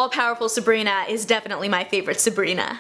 all-powerful Sabrina is definitely my favorite Sabrina.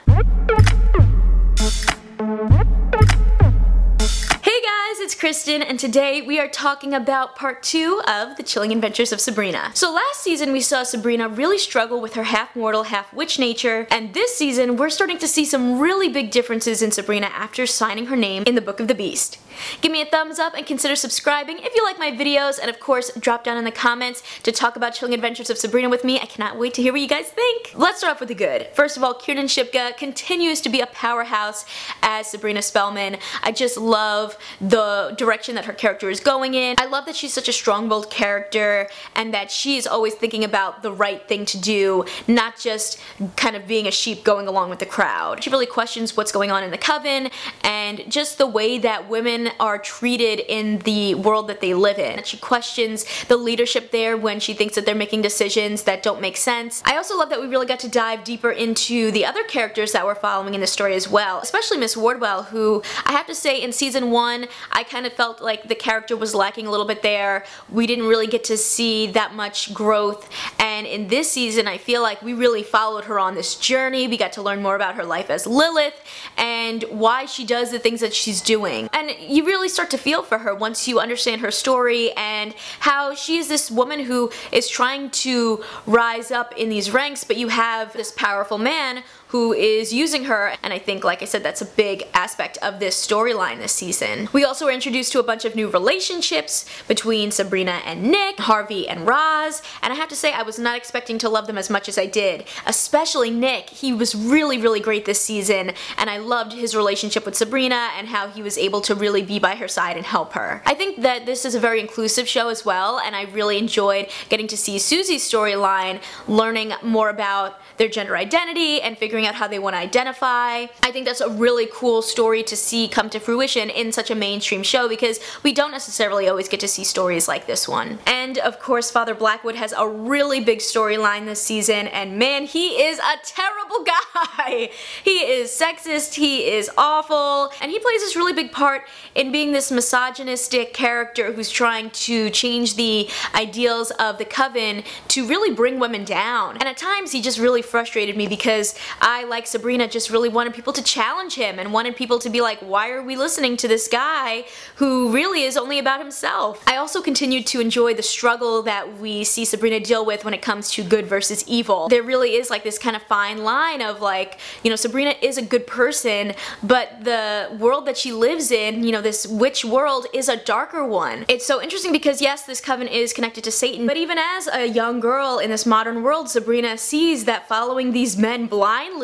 It's Kristen, and today we are talking about part 2 of The Chilling Adventures of Sabrina. So last season we saw Sabrina really struggle with her half-mortal, half-witch nature, and this season we're starting to see some really big differences in Sabrina after signing her name in the Book of the Beast. Give me a thumbs up and consider subscribing if you like my videos, and of course drop down in the comments to talk about Chilling Adventures of Sabrina with me. I cannot wait to hear what you guys think. Let's start off with the good. First of all, Kiernan Shipka continues to be a powerhouse as Sabrina Spellman. I just love the direction that her character is going in. I love that she's such a strong-willed character and that she is always thinking about the right thing to do, not just kind of being a sheep going along with the crowd. She really questions what's going on in the Coven and just the way that women are treated in the world that they live in. She questions the leadership there when she thinks that they're making decisions that don't make sense. I also love that we really got to dive deeper into the other characters that we're following in the story as well, especially Miss Wardwell, who I have to say in season 1 I kind of felt like the character was lacking a little bit there. We didn't really get to see that much growth, and in this season I feel like we really followed her on this journey. We got to learn more about her life as Lilith and why she does the things that she's doing. And you really start to feel for her once you understand her story and how she is this woman who is trying to rise up in these ranks, but you have this powerful man who is using her, and I think, like I said, that's a big aspect of this storyline this season. We also were introduced to a bunch of new relationships between Sabrina and Nick, Harvey and Roz, and I have to say I was not expecting to love them as much as I did. Especially Nick. He was really, really great this season, and I loved his relationship with Sabrina and how he was able to really be by her side and help her. I think that this is a very inclusive show as well, and I really enjoyed getting to see Susie's storyline, learning more about their gender identity and figuring out how they want to identify. I think that's a really cool story to see come to fruition in such a mainstream show because we don't necessarily always get to see stories like this one. And of course Father Blackwood has a really big storyline this season, and man, he is a terrible guy! He is sexist, he is awful, and he plays this really big part in being this misogynistic character who's trying to change the ideals of the Coven to really bring women down. And at times he just really frustrated me because I, like Sabrina, just really wanted people to challenge him and wanted people to be like, why are we listening to this guy who really is only about himself? I also continued to enjoy the struggle that we see Sabrina deal with when it comes to good versus evil. There really is like this kind of fine line of like, you know, Sabrina is a good person, but the world that she lives in, you know, this witch world, is a darker one. It's so interesting because yes, this Coven is connected to Satan, but even as a young girl in this modern world, Sabrina sees that following these men blindly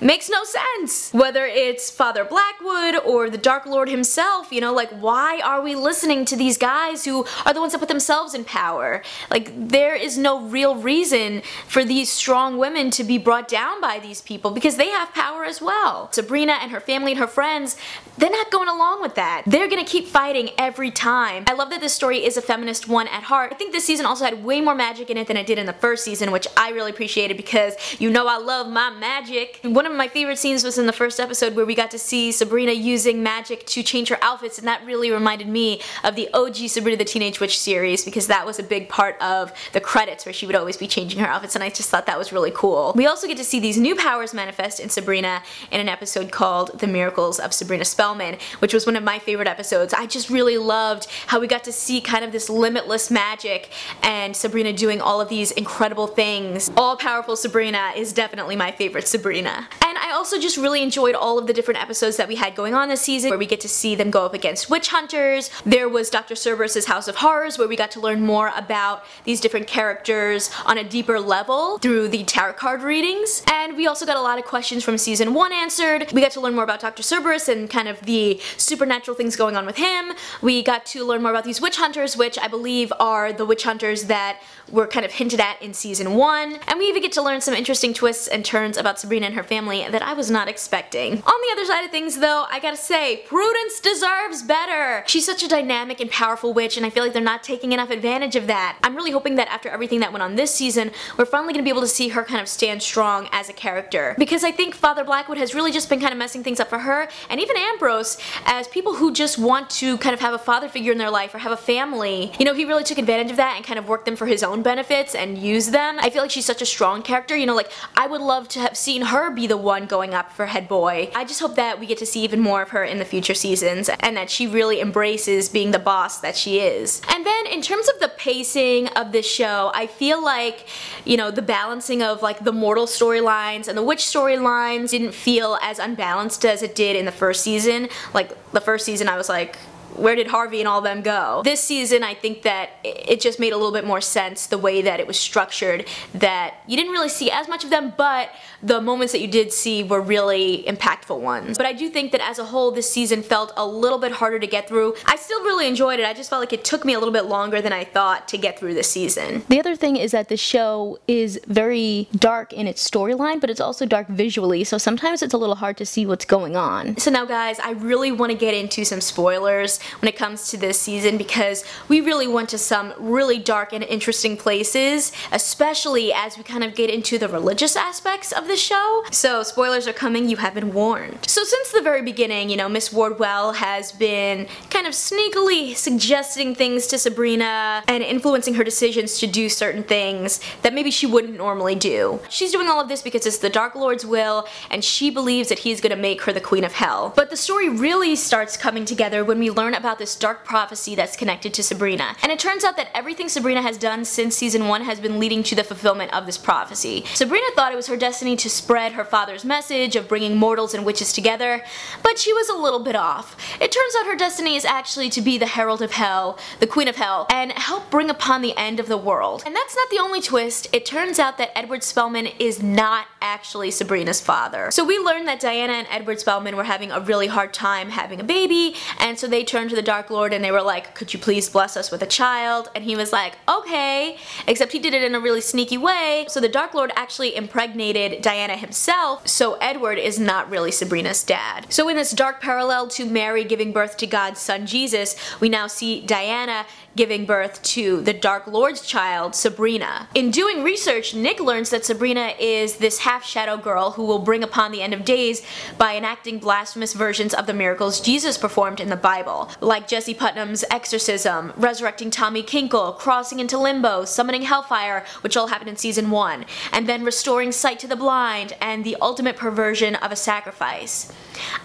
makes no sense. Whether it's Father Blackwood or the Dark Lord himself, you know, like why are we listening to these guys who are the ones that put themselves in power? Like there is no real reason for these strong women to be brought down by these people because they have power as well. Sabrina and her family and her friends, they're not going along with that. They're gonna keep fighting every time. I love that this story is a feminist one at heart. I think this season also had way more magic in it than it did in the first season, which I really appreciated because you know I love my magic. One of my favorite scenes was in the first episode where we got to see Sabrina using magic to change her outfits, and that really reminded me of the OG Sabrina the Teenage Witch series because that was a big part of the credits where she would always be changing her outfits, and I just thought that was really cool. We also get to see these new powers manifest in Sabrina in an episode called The Miracles of Sabrina Spellman, which was one of my favorite episodes. I just really loved how we got to see kind of this limitless magic and Sabrina doing all of these incredible things. All-powerful Sabrina is definitely my favorite Sabrina. And I also just really enjoyed all of the different episodes that we had going on this season where we get to see them go up against witch hunters. There was Dr. Cerberus' House of Horrors where we got to learn more about these different characters on a deeper level through the tarot card readings. And we also got a lot of questions from season 1 answered. We got to learn more about Dr. Cerberus and kind of the supernatural things going on with him. We got to learn more about these witch hunters, which I believe are the witch hunters that were kind of hinted at in season 1. And we even get to learn some interesting twists and turns about about Sabrina and her family that I was not expecting. On the other side of things though, I gotta say, Prudence deserves better. She's such a dynamic and powerful witch, and I feel like they're not taking enough advantage of that. I'm really hoping that after everything that went on this season, we're finally gonna be able to see her kind of stand strong as a character. Because I think Father Blackwood has really just been kind of messing things up for her, and even Ambrose, as people who just want to kind of have a father figure in their life or have a family. You know, he really took advantage of that and kind of worked them for his own benefits and used them. I feel like she's such a strong character, you know, like I would love to have seen her be the one going up for head boy. I just hope that we get to see even more of her in the future seasons and that she really embraces being the boss that she is. And then in terms of the pacing of this show, I feel like, you know, the balancing of like the mortal storylines and the witch storylines didn't feel as unbalanced as it did in the first season. Like the first season I was like, where did Harvey and all them go? This season I think that it just made a little bit more sense the way that it was structured, that you didn't really see as much of them, but the moments that you did see were really impactful ones. But I do think that as a whole this season felt a little bit harder to get through. I still really enjoyed it, I just felt like it took me a little bit longer than I thought to get through this season. The other thing is that the show is very dark in its storyline, but it's also dark visually, so sometimes it's a little hard to see what's going on. So now guys, I really want to get into some spoilers when it comes to this season because we really went to some really dark and interesting places, especially as we kind of get into the religious aspects of the show. So spoilers are coming, you have been warned. So since the very beginning, you know, Miss Wardwell has been kind of sneakily suggesting things to Sabrina and influencing her decisions to do certain things that maybe she wouldn't normally do. She's doing all of this because it's the Dark Lord's will and she believes that he's gonna make her the Queen of Hell. But the story really starts coming together when we learn about this dark prophecy that's connected to Sabrina. And it turns out that everything Sabrina has done since season 1 has been leading to the fulfillment of this prophecy. Sabrina thought it was her destiny to spread her father's message of bringing mortals and witches together, but she was a little bit off. It turns out her destiny is actually to be the Herald of Hell, the Queen of Hell, and help bring upon the end of the world. And that's not the only twist. It turns out that Edward Spellman is not actually Sabrina's father. So we learned that Diana and Edward Spellman were having a really hard time having a baby, and so they turned to the Dark Lord and they were like, could you please bless us with a child? And he was like, okay, except he did it in a really sneaky way. So the Dark Lord actually impregnated Diana himself, so Edward is not really Sabrina's dad. So in this dark parallel to Mary giving birth to God's son Jesus, we now see Diana giving birth to the Dark Lord's child, Sabrina. In doing research, Nick learns that Sabrina is this half-shadow girl who will bring upon the end of days by enacting blasphemous versions of the miracles Jesus performed in the Bible, like Jesse Putnam's exorcism, resurrecting Tommy Kinkle, crossing into limbo, summoning hellfire, which all happened in season 1, and then restoring sight to the blind, and the ultimate perversion of a sacrifice.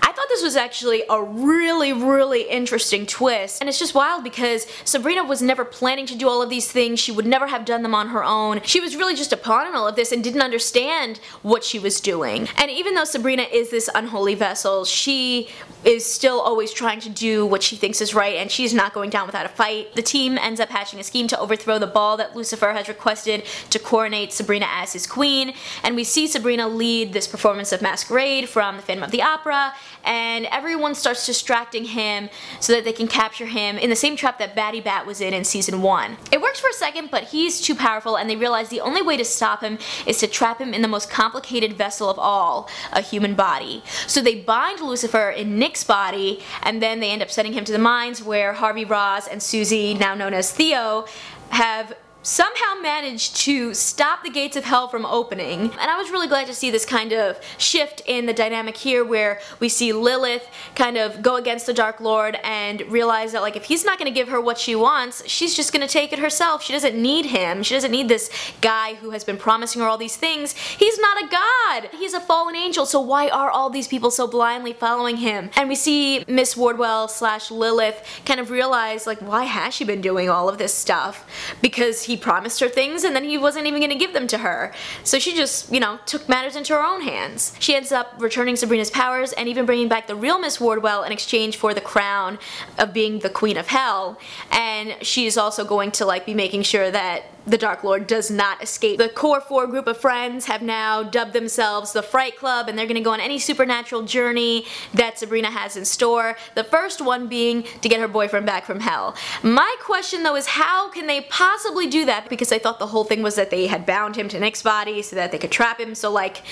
I thought this was actually a really interesting twist, and it's just wild because Sabrina was never planning to do all of these things. She would never have done them on her own. She was really just a pawn in all of this and didn't understand what she was doing. And even though Sabrina is this unholy vessel, she is still always trying to do what she thinks is right, and she's not going down without a fight. The team ends up hatching a scheme to overthrow the ball that Lucifer has requested to coronate Sabrina as his queen, and we see Sabrina lead this performance of Masquerade from the Phantom of the Opera, and everyone starts distracting him so that they can capture him in the same trap that Batty Bat was in season 1. It works for a second, but he's too powerful, and they realize the only way to stop him is to trap him in the most complicated vessel of all, a human body. So they bind Lucifer in Nick's body, and then they end up sending him to the mines where Harvey Ross and Susie, now known as Theo, have somehow managed to stop the gates of hell from opening. And I was really glad to see this kind of shift in the dynamic here where we see Lilith kind of go against the Dark Lord and realize that like if he's not going to give her what she wants, she's just going to take it herself. She doesn't need him. She doesn't need this guy who has been promising her all these things. He's not a god. He's a fallen angel, so why are all these people so blindly following him? And we see Miss Wardwell / Lilith kind of realize like why has she been doing all of this stuff? Because he promised her things and then he wasn't even going to give them to her. So she just, you know, took matters into her own hands. She ends up returning Sabrina's powers and even bringing back the real Miss Wardwell in exchange for the crown of being the Queen of Hell. And she's also going to like be making sure that the Dark Lord does not escape. The core 4 group of friends have now dubbed themselves the Fright Club, and they're going to go on any supernatural journey that Sabrina has in store. The first one being to get her boyfriend back from hell. My question though is how can they possibly do that? Because I thought the whole thing was that they had bound him to Nick's body so that they could trap him, so like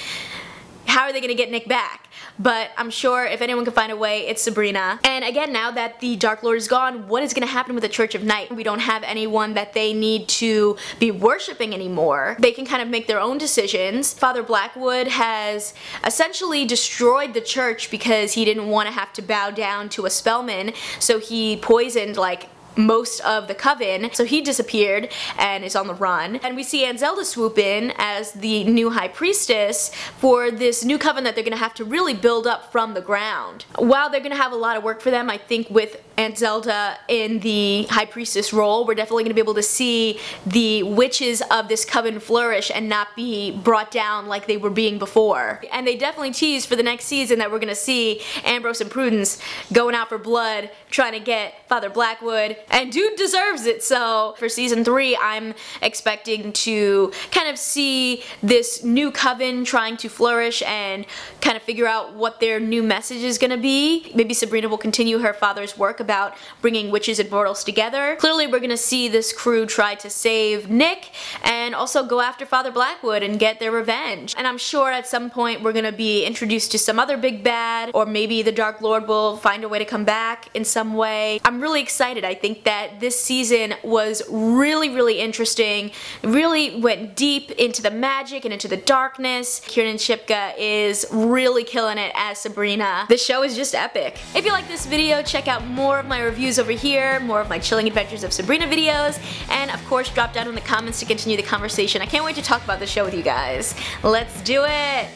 how are they gonna get Nick back? But I'm sure if anyone can find a way, it's Sabrina. And again, now that the Dark Lord is gone, what is gonna happen with the Church of Night? We don't have anyone that they need to be worshipping anymore. They can kind of make their own decisions. Father Blackwood has essentially destroyed the church because he didn't want to have to bow down to a spellman, so he poisoned like most of the coven, so he disappeared and is on the run. And we see Anzelda swoop in as the new high priestess for this new coven that they're gonna have to really build up from the ground. While they're gonna have a lot of work for them, I think with Anzelda in the high priestess role, we're definitely gonna be able to see the witches of this coven flourish and not be brought down like they were being before. And they definitely tease for the next season that we're gonna see Ambrose and Prudence going out for blood, trying to get Father Blackwood, and dude deserves it. So for season 3, I'm expecting to kind of see this new coven trying to flourish and kind of figure out what their new message is gonna be. Maybe Sabrina will continue her father's work about bringing witches and mortals together. Clearly we're gonna see this crew try to save Nick and also go after Father Blackwood and get their revenge. And I'm sure at some point we're gonna be introduced to some other big bad, or maybe the Dark Lord will find a way to come back in some way. I'm really excited. I think that this season was really interesting. It really went deep into the magic and into the darkness. Kiernan Shipka is really killing it as Sabrina. The show is just epic. If you like this video, check out more of my reviews over here, more of my Chilling Adventures of Sabrina videos, and of course drop down in the comments to continue the conversation. I can't wait to talk about the show with you guys. Let's do it!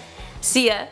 See ya!